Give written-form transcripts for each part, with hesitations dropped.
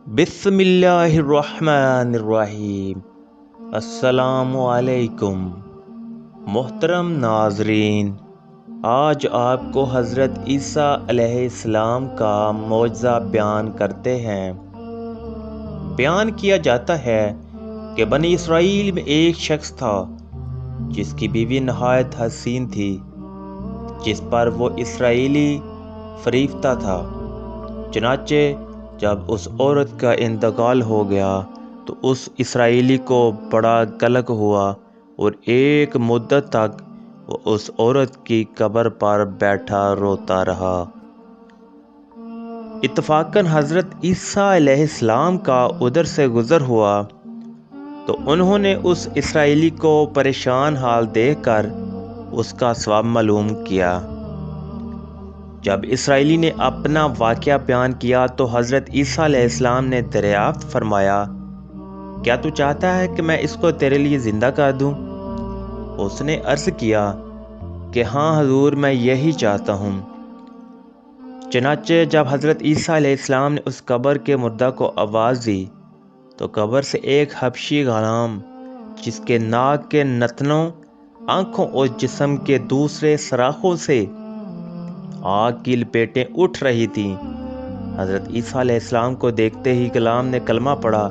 بسم اللہ الرحمن الرحیم۔ السلام علیکم محترم ناظرین، آج آپ کو حضرت عیسیٰ علیہ السلام کا معجزہ بیان کرتے ہیں۔ بیان کیا جاتا ہے کہ بنی اسرائیل میں ایک شخص تھا جس کی بیوی نہایت حسین تھی، جس پر وہ اسرائیلی فریفتہ تھا۔ چنانچہ جب اس عورت کا انتقال ہو گیا تو اس اسرائیلی کو بڑا قلق ہوا اور ایک مدت تک وہ اس عورت کی قبر پر بیٹھا روتا رہا۔ اتفاقاً حضرت عیسیٰ علیہ السلام کا ادھر سے گزر ہوا تو انہوں نے اس اسرائیلی کو پریشان حال دیکھ کر اس کا ثواب معلوم کیا۔ جب اسرائیلی نے اپنا واقعہ بیان کیا تو حضرت عیسیٰ علیہ السلام نے دریافت فرمایا، کیا تو چاہتا ہے کہ میں اس کو تیرے لیے زندہ کر دوں؟ اس نے عرض کیا کہ ہاں حضور، میں یہی چاہتا ہوں۔ چنانچہ جب حضرت عیسیٰ علیہ السلام نے اس قبر کے مردہ کو آواز دی تو قبر سے ایک حبشی غلام، جس کے ناک کے نتنوں، آنکھوں اور جسم کے دوسرے سراخوں سے آگ کی لپیٹیں اٹھ رہی تھیں، حضرت عیسیٰ علیہ السلام کو دیکھتے ہی غلام نے کلمہ پڑھا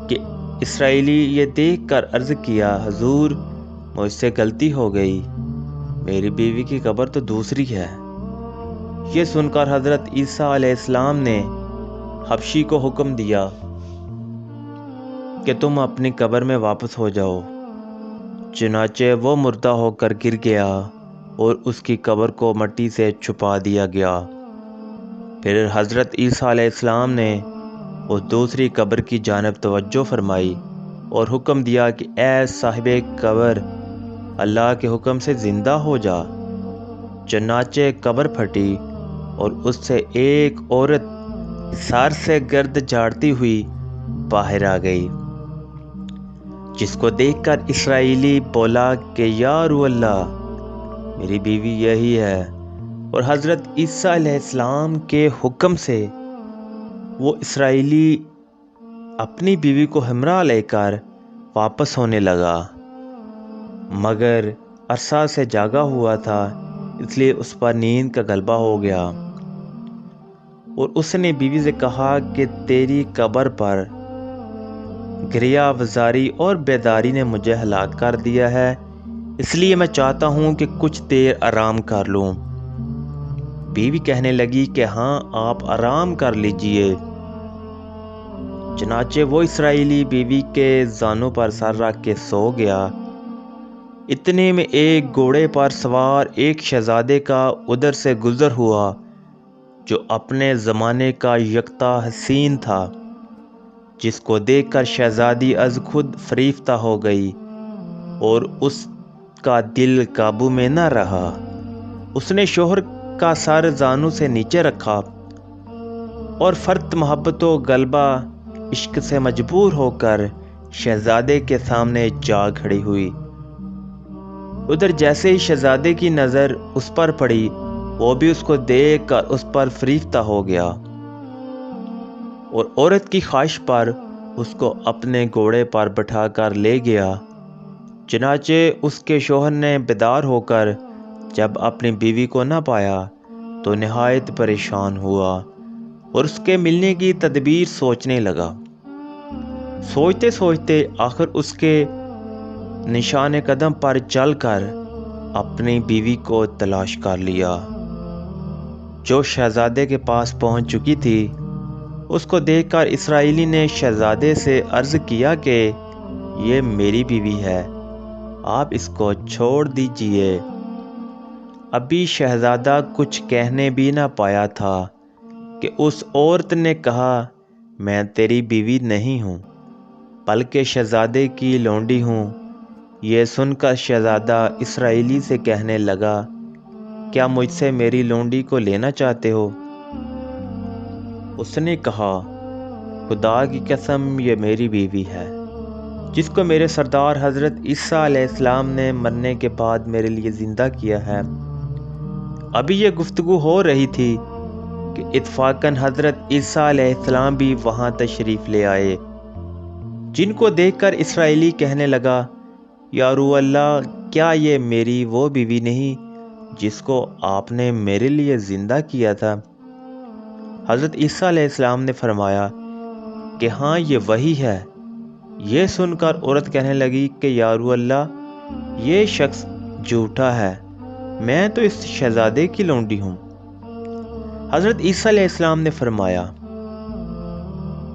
کہ اسرائیلی یہ دیکھ کر عرض کیا، حضور مجھ سے غلطی ہو گئی، میری بیوی کی قبر تو دوسری ہے۔ یہ سن کر حضرت عیسیٰ علیہ السلام نے حبشی کو حکم دیا کہ تم اپنی قبر میں واپس ہو جاؤ۔ چنانچہ وہ مردہ ہو کر گر گیا اور اس کی قبر کو مٹی سے چھپا دیا گیا۔ پھر حضرت عیسیٰ علیہ السلام نے اس دوسری قبر کی جانب توجہ فرمائی اور حکم دیا کہ اے صاحب قبر، اللہ کے حکم سے زندہ ہو جا۔ چنانچہ قبر پھٹی اور اس سے ایک عورت سر سے گرد جھاڑتی ہوئی باہر آ گئی، جس کو دیکھ کر اسرائیلی بولا کہ یا روح اللہ، میری بیوی یہی ہے۔ اور حضرت عیسیٰ علیہ السلام کے حکم سے وہ اسرائیلی اپنی بیوی کو ہمراہ لے کر واپس ہونے لگا، مگر عرصہ سے جاگا ہوا تھا، اس لیے اس پر نیند کا غلبہ ہو گیا، اور اس نے بیوی سے کہا کہ تیری قبر پر گریہ وزاری اور بیداری نے مجھے ہلاک کر دیا ہے، اس لیے میں چاہتا ہوں کہ کچھ دیر آرام کر لوں۔ بیوی کہنے لگی کہ ہاں، آپ آرام کر لیجئے۔ چنانچہ وہ اسرائیلی بیوی کے زانوں پر سر رکھ کے سو گیا۔ اتنے میں ایک گھوڑے پر سوار ایک شہزادے کا ادھر سے گزر ہوا جو اپنے زمانے کا یکتا حسین تھا، جس کو دیکھ کر شہزادی از خود فریفتہ ہو گئی اور اس کا دل قابو میں نہ رہا۔ اس نے شوہر کا سر زانوں سے نیچے رکھا اور فرط محبت و غلبہ عشق سے مجبور ہو کر شہزادے کے سامنے جا کھڑی ہوئی۔ ادھر جیسے ہی شہزادے کی نظر اس پر پڑی، وہ بھی اس کو دیکھ کر اس پر فریفتہ ہو گیا اور عورت کی خواہش پر اس کو اپنے گھوڑے پر بٹھا کر لے گیا۔ چنانچہ اس کے شوہر نے بیدار ہو کر جب اپنی بیوی کو نہ پایا تو نہایت پریشان ہوا اور اس کے ملنے کی تدبیر سوچنے لگا۔ سوچتے سوچتے آخر اس کے نشان قدم پر چل کر اپنی بیوی کو تلاش کر لیا، جو شہزادے کے پاس پہنچ چکی تھی۔ اس کو دیکھ کر اسرائیلی نے شہزادے سے عرض کیا کہ یہ میری بیوی ہے، آپ اس کو چھوڑ دیجئے۔ ابھی شہزادہ کچھ کہنے بھی نہ پایا تھا کہ اس عورت نے کہا، میں تیری بیوی نہیں ہوں بلکہ شہزادے کی لونڈی ہوں۔ یہ سن کر شہزادہ اسرائیلی سے کہنے لگا، کیا مجھ سے میری لونڈی کو لینا چاہتے ہو؟ اس نے کہا، خدا کی قسم یہ میری بیوی ہے، جس کو میرے سردار حضرت عیسیٰ علیہ السلام نے مرنے کے بعد میرے لیے زندہ کیا ہے۔ ابھی یہ گفتگو ہو رہی تھی کہ اتفاقاً حضرت عیسیٰ علیہ السلام بھی وہاں تشریف لے آئے، جن کو دیکھ کر اسرائیلی کہنے لگا، یا روح اللہ، کیا یہ میری وہ بیوی نہیں جس کو آپ نے میرے لیے زندہ کیا تھا؟ حضرت عیسیٰ علیہ السلام نے فرمایا کہ ہاں، یہ وہی ہے۔ یہ سن کر عورت کہنے لگی کہ یا روح اللہ، یہ شخص جھوٹا ہے، میں تو اس شہزادے کی لونڈی ہوں۔ حضرت عیسیٰ علیہ السلام نے فرمایا،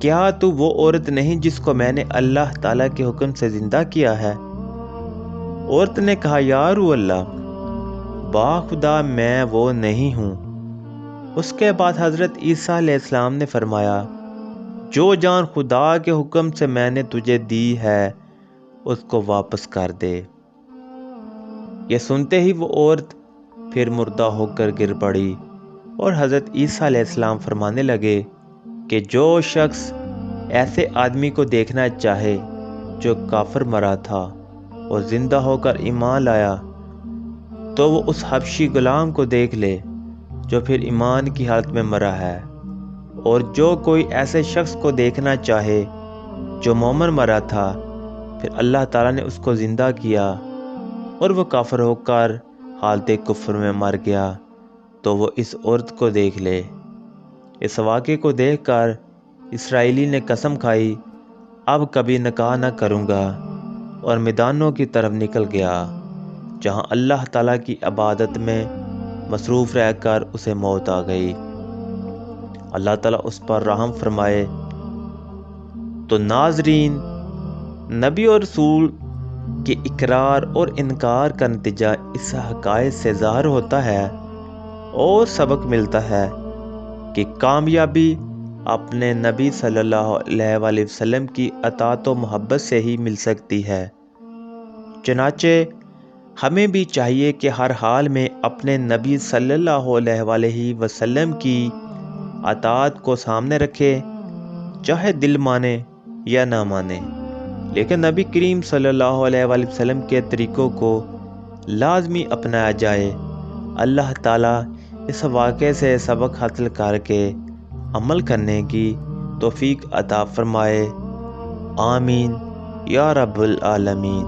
کیا تو وہ عورت نہیں جس کو میں نے اللہ تعالیٰ کے حکم سے زندہ کیا ہے؟ عورت نے کہا، یا روح اللہ، باخدا میں وہ نہیں ہوں۔ اس کے بعد حضرت عیسیٰ علیہ السلام نے فرمایا، جو جان خدا کے حکم سے میں نے تجھے دی ہے اس کو واپس کر دے۔ یہ سنتے ہی وہ عورت پھر مردہ ہو کر گر پڑی، اور حضرت عیسیٰ علیہ السلام فرمانے لگے کہ جو شخص ایسے آدمی کو دیکھنا چاہے جو کافر مرا تھا اور زندہ ہو کر ایمان لایا، تو وہ اس حبشی غلام کو دیکھ لے جو پھر ایمان کی حالت میں مرا ہے، اور جو کوئی ایسے شخص کو دیکھنا چاہے جو مومن مرا تھا، پھر اللہ تعالیٰ نے اس کو زندہ کیا اور وہ کافر ہو کر حالت کفر میں مر گیا، تو وہ اس عورت کو دیکھ لے۔ اس واقعے کو دیکھ کر اسرائیلی نے قسم کھائی، اب کبھی نکاح نہ کروں گا، اور میدانوں کی طرف نکل گیا، جہاں اللہ تعالیٰ کی عبادت میں مصروف رہ کر اسے موت آ گئی۔ اللہ تعالیٰ اس پر رحم فرمائے۔ تو ناظرین، نبی اور رسول کے اقرار اور انکار کا نتیجہ اس حقائق سے ظاہر ہوتا ہے اور سبق ملتا ہے کہ کامیابی اپنے نبی صلی اللہ علیہ وآلہ وسلم کی اطاعت و محبت سے ہی مل سکتی ہے۔ چنانچہ ہمیں بھی چاہیے کہ ہر حال میں اپنے نبی صلی اللہ علیہ وآلہ وسلم کی اطاعت کو سامنے رکھے، چاہے دل مانے یا نہ مانے، لیکن نبی کریم صلی اللہ علیہ وآلہ وسلم کے طریقوں کو لازمی اپنایا جائے۔ اللہ تعالیٰ اس واقعے سے سبق حاصل کر کے عمل کرنے کی توفیق عطا فرمائے۔ آمین یا رب العالمین۔